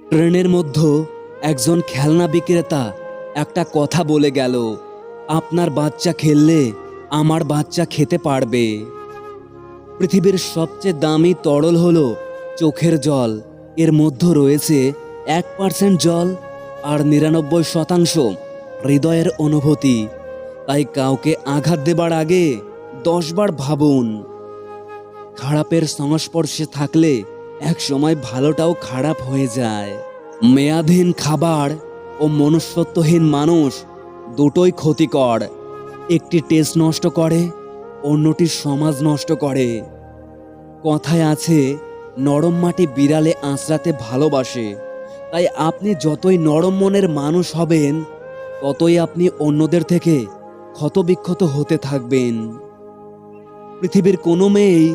ট্রেনের মধ্যে একজন খেলনা বিক্রেতা একটা কথা বলে গেল, আপনার বাচ্চা খেললে আমার বাচ্চা খেতে পারবে। পৃথিবীর সবচেয়ে দামি তরল হলো চোখের জল। এর মধ্যে রয়েছে 1% জল আর 99% হৃদয়ের অনুভূতি। তাই কাউকে আঘাত দেবার আগে 10 বার ভাবুন। খারাপের সংস্পর্শে থাকলে এক সময় ভালোটাও খারাপ হয়ে যায়। মেয়াদহীন খাবার ও মনুষ্যত্বহীন মানুষ দুটোই ক্ষতিকর। একটি টেস্ট নষ্ট করে, অন্যটি সমাজ নষ্ট করে। কথায় আছে, নরম মাটি বিড়ালে আঁচড়াতে ভালোবাসে। তাই আপনি যতই নরম মনের মানুষ হবেন, ততই আপনি অন্যদের থেকে ক্ষতবিক্ষত হতে থাকবেন। পৃথিবীর কোনো মেয়েই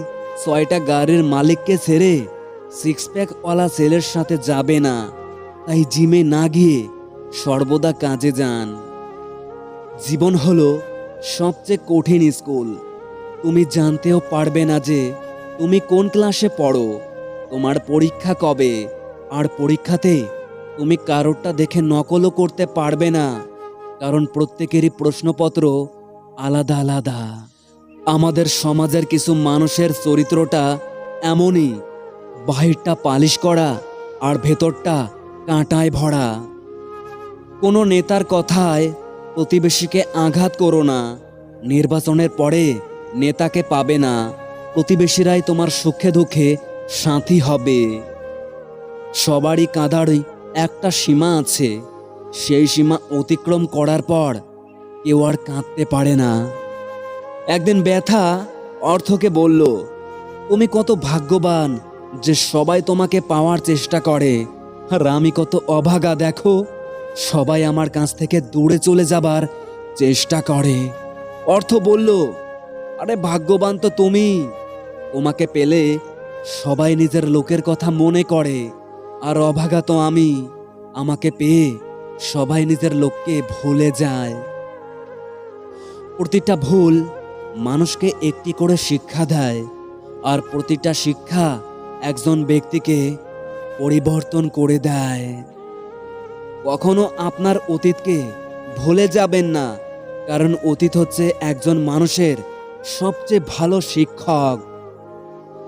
6টা গাড়ির মালিককে ছেড়ে 6 প্যাকওয়ালা ছেলের সাথে যাবে না। তাই জিমে না গিয়ে সর্বদা কাজে যান। জীবন হলো সবচেয়ে কঠিন স্কুল। তুমি জানতেও পারবে না যে তুমি কোন ক্লাসে পড়ো, তোমার পরীক্ষা কবে। আর পরীক্ষাতে তুমি কারোরটা দেখে নকলও করতে পারবে না, কারণ প্রত্যেকেরই প্রশ্নপত্র আলাদা আলাদা। আমাদের সমাজের কিছু মানুষের চরিত্রটা এমনই, বাহিরটা পালিশ করা আর ভেতরটা কাঁটায় ভরা। কোনো নেতার কথায় প্রতিবেশীকে আঘাত করো না। নির্বাচনের পরে নেতাকে পাবে না, প্রতিবেশীরাই তোমার সুখে দুঃখে সাথী হবে। সবারই কাঁদারই একটা সীমা আছে, সেই সীমা অতিক্রম করার পর কেউ আর কাঁদতে পারে না। একদিন ব্যথা অর্থকে বলল, তুমি কত ভাগ্যবান যে সবাই তোমাকে পাওয়ার চেষ্টা করে, আর আমি কত অভাগা দেখো, সবাই আমার কাছ থেকে দূরে চলে যাবার চেষ্টা করে। অর্থ বলল, আরে ভাগ্যবান তো তুমি, তোমাকে পেলে সবাই নিজের লোকের কথা মনে করে, আর অভাগা তো আমি, আমাকে পেয়ে সবাই নিজের লোককে ভুলে যায়। প্রতিটা ভুল মানুষকে একটি করে শিক্ষা দেয়, আর প্রতিটা শিক্ষা একজন ব্যক্তিকে পরিবর্তন করে দেয়। কখনো আপনার অতীতকে ভুলে যাবেন না, কারণ অতীত হচ্ছে একজন মানুষের সবচেয়ে ভালো শিক্ষক।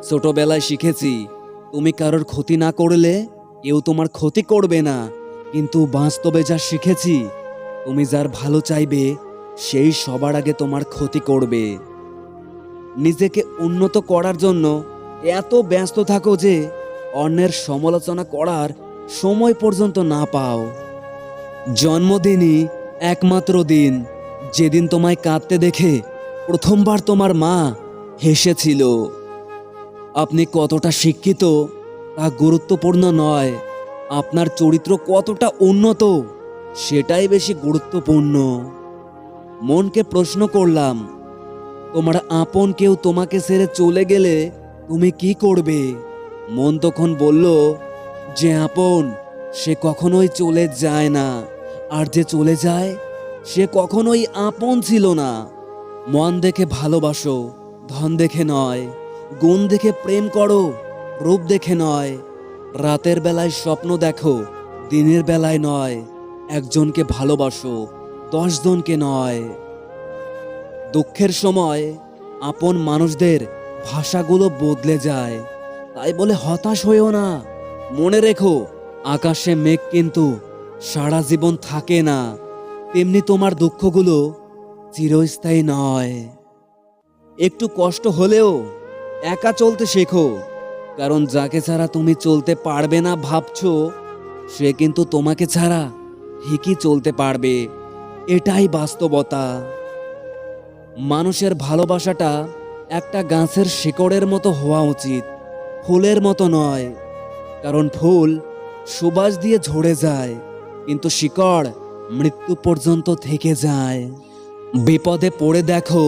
ছোটবেলায় শিখেছি, তুমি কারোর ক্ষতি না করলে কেউ তোমার ক্ষতি করবে না, কিন্তু বাস্তবে যা শিখেছি, তুমি যার ভালো চাইবে সেই সবার আগে তোমার ক্ষতি করবে। নিজেকে উন্নত করার জন্য এত ব্যস্ত থাকো যে অন্যের সমালোচনা করার সময় পর্যন্ত না পাও। জন্মদিনই একমাত্র দিন যেদিন তোমায় কাঁদতে দেখে প্রথমবার তোমার মা হেসেছিল। আপনি কতটা শিক্ষিত তা গুরুত্বপূর্ণ নয়, আপনার চরিত্র কতটা উন্নত সেটাই বেশি গুরুত্বপূর্ণ। মনকে প্রশ্ন করলাম, তোমার আপন কেউ তোমাকে ছেড়ে চলে গেলে তুমি কি করবে? মন তখন বলল, যে আপন সে কখনোই চলে যায় না, আর যে চলে যায় সে কখনোই আপন ছিল না। মন দেখে ভালোবাসো, ধন দেখে নয়। গুণ দেখে প্রেম করো, রূপ দেখে নয়। রাতের বেলায় স্বপ্ন দেখো, দিনের বেলায় নয়। একজনকে ভালোবাসো, 10 জনকে নয়। দুঃখের সময় আপন মানুষদের ভাষাগুলো বদলে যায়, তাই বলে হতাশ হয়েও না। মনে রেখো, আকাশে মেঘ কিন্তু সারা জীবন থাকে না, তেমনি তোমার দুঃখগুলো চিরস্থায়ী নয়। একটু কষ্ট হলেও একা চলতে শেখো, কারণ যাকে ছাড়া তুমি চলতে পারবে না ভাবছো, সে কিন্তু তোমাকে ছাড়া ঠিকই চলতে পারবে। এটাই বাস্তবতা। মানুষের ভালোবাসাটা একটা গাছের শিকড়ের মতো হওয়া উচিত, ফুলের মতো নয়। কারণ ফুল সুবাস দিয়ে ঝরে যায়, কিন্তু শিকড় মৃত্যু পর্যন্ত থেকে যায়। বিপদে পড়ে দেখো,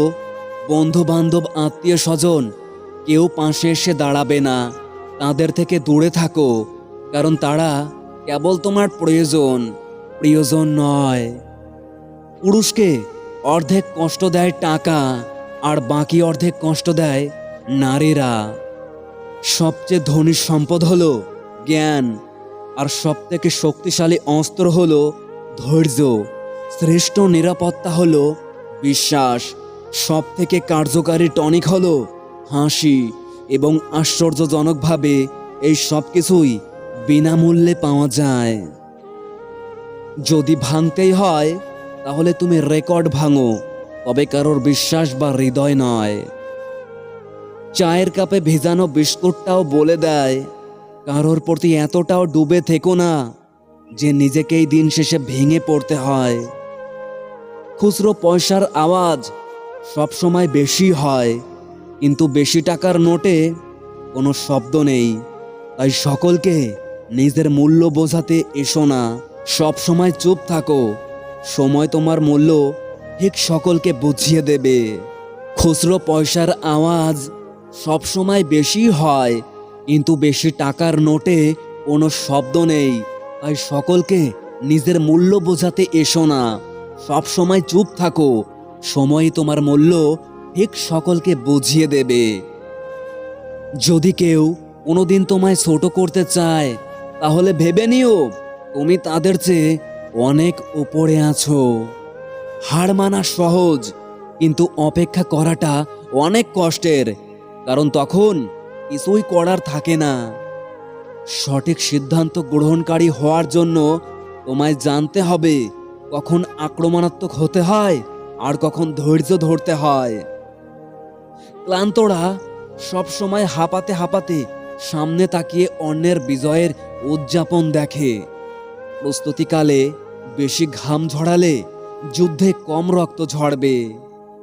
বন্ধু বান্ধব আত্মীয় স্বজন কেউ পাশে এসে দাঁড়াবে না। তাদের থেকে দূরে থাকো, কারণ তারা কেবল তোমার প্রিয়জন নয়। পুরুষকে অর্ধেক কষ্ট দেয় টাকা, আর বাকি অর্ধেক কষ্ট দেয় নারীরা। সবচেয়ে ধনী সম্পদ হলো জ্ঞান, আর সবথেকে শক্তিশালী অস্ত্র হলো ধৈর্য। শ্রেষ্ঠ নিরাপত্তা হলো বিশ্বাস। সবথেকে কার্যকারী টনিক হলো হাসি। এবং আশ্চর্যজনকভাবে এই সব কিছুই বিনামূল্যে পাওয়া যায়। যদি ভাঙতেই হয় তাহলে তুমি রেকর্ড ভাঙো, তবে কারোর বিশ্বাস বা হৃদয় নয়। চায়ের কাপে ভেজানো বিস্কুটটাও বলে দেয়, কারোর প্রতি এতটাও ডুবে থেকো না যে নিজেকেই দিন শেষে ভেঙে পড়তে হয়। খুচরো পয়সার আওয়াজ সবসময় বেশি হয়, কিন্তু বেশি টাকার নোটে কোনো শব্দ নেই। তাই সকলকে নিজের মূল্য বোঝাতে এসো না, সব সময় চুপ থাকো। সময় তোমার মূল্য ঠিক সকলকে বুঝিয়ে দেবে। খুচরো পয়সার আওয়াজ সব সময় বেশি হয়, কিন্তু বেশি টাকার নোটে কোনো শব্দ নেই। তাই সকলকে নিজের মূল্য বোঝাতে এসো না, সব সময় চুপ থাকো। সময়ই তোমার মূল্য ঠিক সকলকে বুঝিয়ে দেবে। যদি কেউ কোনোদিন তোমায় ছোট করতে চায়, তাহলে ভেবে নিও তুমি তাদের চেয়ে অনেক উপরে আছো। হার মানা সহজ, কিন্তু অপেক্ষা করাটা অনেক কষ্টের, কারণ তখন কিছুই করার থাকে না। সঠিক সিদ্ধান্ত গ্রহণকারী হওয়ার জন্য তোমায় জানতে হবে কখন আক্রমণাত্মক হতে হয় আর কখন ধৈর্য ধরতে হয়। ক্লান্তরা সব সময় হাঁপাতে হাঁপাতে সামনে তাকিয়ে অন্যের বিজয়ের উদযাপন দেখে। প্রস্তুতিকালে বেশি ঘাম ঝরালে যুদ্ধে কম রক্ত ঝরবে।